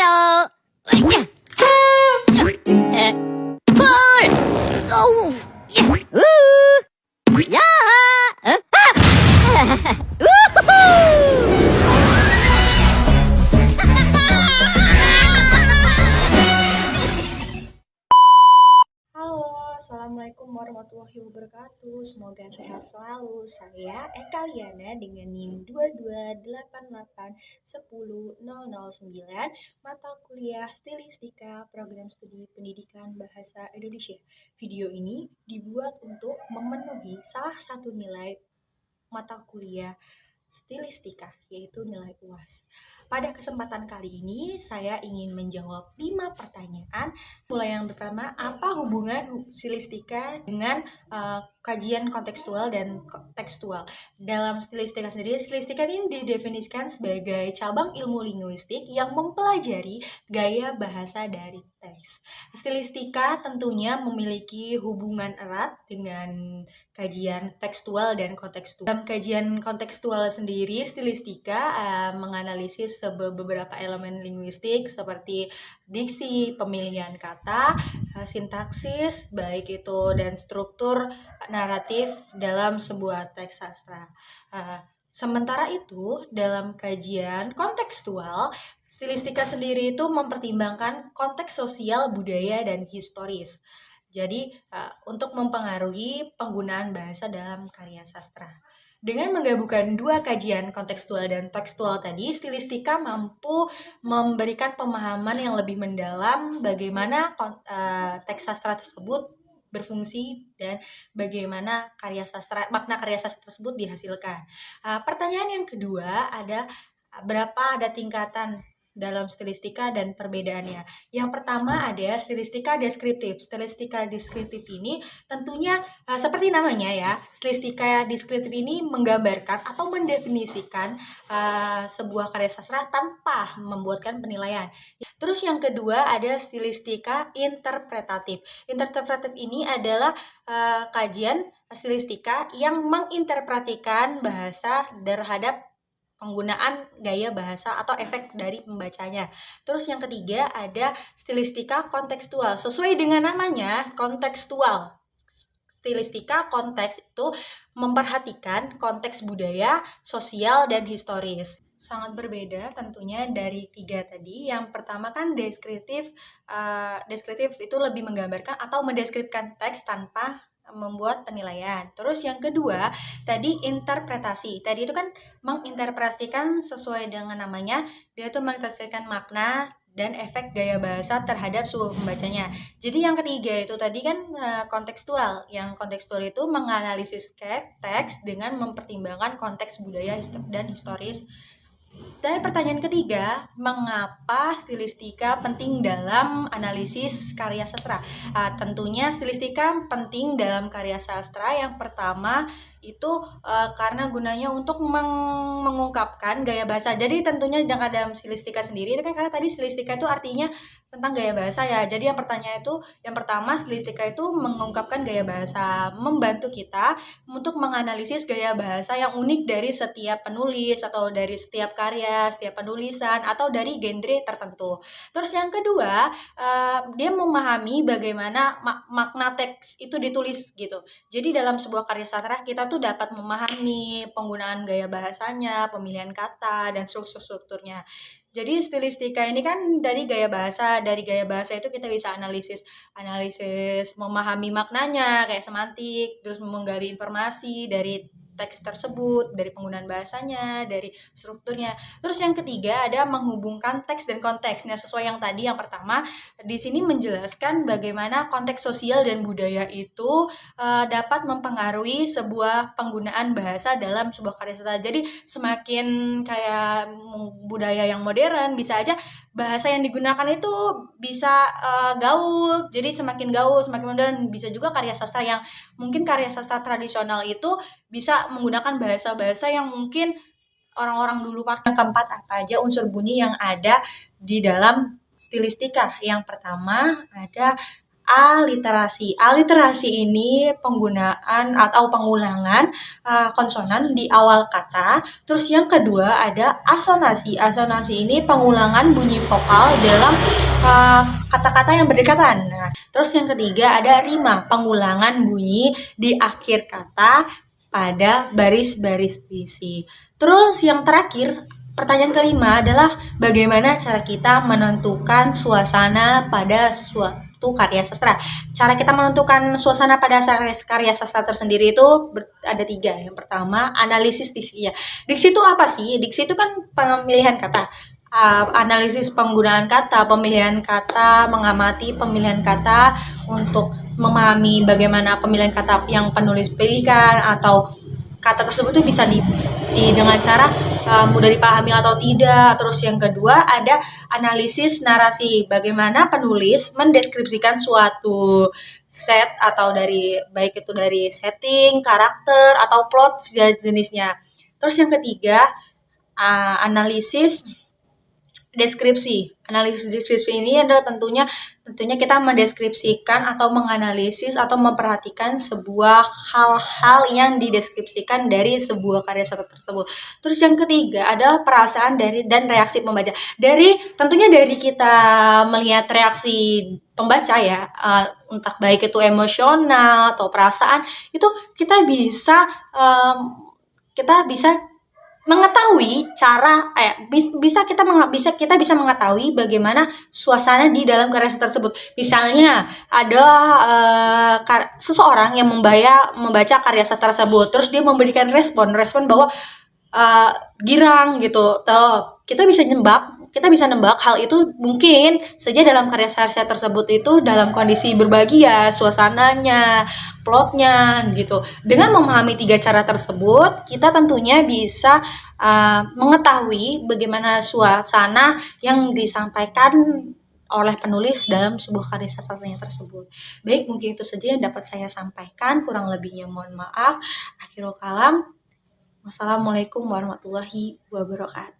Halo. Pul. Oh. Ya. Halo, Assalamualaikum warahmatullahi wabarakatuh. Semoga sehat selalu. Saya Eka Liana dengan NIM 2288100009, mata kuliah Stilistika, Program Studi Pendidikan Bahasa Indonesia. Video ini dibuat untuk memenuhi salah satu nilai mata kuliah Stilistika, yaitu nilai UAS. Pada kesempatan kali ini, saya ingin menjawab 5 pertanyaan. Mulai yang pertama, apa hubungan stilistika dengan kajian kontekstual dan tekstual? Dalam stilistika sendiri, stilistika ini didefinisikan sebagai cabang ilmu linguistik yang mempelajari gaya bahasa dari teks. Stilistika tentunya memiliki hubungan erat dengan kajian tekstual dan kontekstual. Dalam kajian kontekstual sendiri, stilistika menganalisis beberapa elemen linguistik seperti diksi, pemilihan kata, sintaksis, baik itu dan struktur naratif dalam sebuah teks sastra. Sementara itu, dalam kajian kontekstual, stilistika sendiri itu mempertimbangkan konteks sosial, budaya, dan historis. Jadi, untuk mempengaruhi penggunaan bahasa dalam karya sastra. Dengan menggabungkan dua kajian kontekstual dan tekstual tadi, stilistika mampu memberikan pemahaman yang lebih mendalam bagaimana teks sastra tersebut berfungsi dan bagaimana makna karya sastra tersebut dihasilkan. Pertanyaan yang kedua ada berapa ada tingkatan dalam stilistika dan perbedaannya. Yang pertama ada stilistika deskriptif. Stilistika deskriptif ini tentunya seperti namanya ya, stilistika deskriptif ini menggambarkan atau mendefinisikan sebuah karya sastra tanpa membuatkan penilaian. Terus yang kedua ada stilistika interpretatif. Interpretatif ini adalah kajian stilistika yang menginterpretasikan bahasa terhadap penggunaan gaya bahasa atau efek dari pembacanya. Terus yang ketiga ada stilistika kontekstual. Sesuai dengan namanya, kontekstual. Stilistika konteks itu memperhatikan konteks budaya, sosial, dan historis. Sangat berbeda tentunya dari tiga tadi. Yang pertama kan deskriptif. Deskriptif itu lebih menggambarkan atau mendeskripsikan teks tanpa membuat penilaian. Terus yang kedua, tadi interpretasi. Tadi itu kan menginterpretasikan sesuai dengan namanya, dia itu menginterpretasikan makna dan efek gaya bahasa terhadap sebuah pembacanya. Jadi yang ketiga itu tadi kan kontekstual. Yang kontekstual itu menganalisis teks dengan mempertimbangkan konteks budaya dan historis. Dan pertanyaan ketiga, mengapa stilistika penting dalam analisis karya sastra? Tentunya stilistika penting dalam karya sastra. Yang pertama itu karena gunanya untuk mengungkapkan gaya bahasa. Jadi tentunya dalam stilistika sendiri itu kan karena tadi stilistika itu artinya tentang gaya bahasa ya. Jadi yang pertama stilistika itu mengungkapkan gaya bahasa, membantu kita untuk menganalisis gaya bahasa yang unik dari setiap penulis atau dari setiap karya, setiap penulisan atau dari genre tertentu. Terus yang kedua, dia memahami bagaimana makna teks itu ditulis gitu. Jadi dalam sebuah karya sastra kita tuh dapat memahami penggunaan gaya bahasanya, pemilihan kata, dan strukturnya. Jadi stilistika ini kan dari gaya bahasa itu kita bisa analisis memahami maknanya kayak semantik, terus menggali informasi dari teks tersebut, dari penggunaan bahasanya, dari strukturnya. Terus yang ketiga ada menghubungkan teks dan konteks. Nah, sesuai yang tadi yang pertama, di sini menjelaskan bagaimana konteks sosial dan budaya itu dapat mempengaruhi sebuah penggunaan bahasa dalam sebuah karya sastra. Jadi semakin kayak budaya yang modern, bisa aja bahasa yang digunakan itu bisa gaul. Jadi semakin gaul, semakin modern. Bisa juga karya sastra yang mungkin karya sastra tradisional itu bisa menggunakan bahasa-bahasa yang mungkin orang-orang dulu pakai. Keempat, apa aja unsur bunyi yang ada di dalam stilistika? Yang pertama ada aliterasi. Aliterasi ini penggunaan atau pengulangan konsonan di awal kata. Terus yang kedua ada asonasi. Asonasi ini pengulangan bunyi vokal dalam kata-kata yang berdekatan. Nah, terus yang ketiga ada rima, pengulangan bunyi di akhir kata pada baris-baris puisi. Terus yang terakhir, pertanyaan kelima adalah bagaimana cara kita menentukan suasana pada suatu karya sastra. Cara kita menentukan suasana pada karya sastra tersendiri itu ada 3. Yang pertama, analisis diksi. Ya. Diksi itu apa sih? Diksi itu kan pemilihan kata. Analisis penggunaan kata, pemilihan kata, mengamati pemilihan kata untuk memahami bagaimana pemilihan kata yang penulis pilihkan atau kata tersebut itu bisa dengan cara mudah dipahami atau tidak. Terus yang kedua ada analisis narasi, bagaimana penulis mendeskripsikan suatu set atau baik itu dari setting, karakter atau plot jenisnya. Terus yang ketiga analisis deskripsi. Analisis deskripsi ini adalah tentunya kita mendeskripsikan atau menganalisis atau memperhatikan sebuah hal-hal yang dideskripsikan dari sebuah karya sastra tersebut. Terus yang ketiga adalah perasaan dan reaksi pembaca. Tentunya dari kita melihat reaksi pembaca ya, entah baik itu emosional atau perasaan, itu kita bisa mengetahui cara bisa kita mengetahui bagaimana suasana di dalam karya tersebut. Misalnya ada seseorang yang membaca karya sastra tersebut, terus dia memberikan respon bahwa girang gitu. Kita bisa nembak hal itu mungkin saja dalam karya sastra tersebut itu dalam kondisi berbahagia, suasananya, plotnya gitu. Dengan memahami 3 cara tersebut, kita tentunya bisa mengetahui bagaimana suasana yang disampaikan oleh penulis dalam sebuah karya sastranya tersebut. Baik, mungkin itu saja yang dapat saya sampaikan. Kurang lebihnya mohon maaf. Akhirul kalam. Wassalamualaikum warahmatullahi wabarakatuh.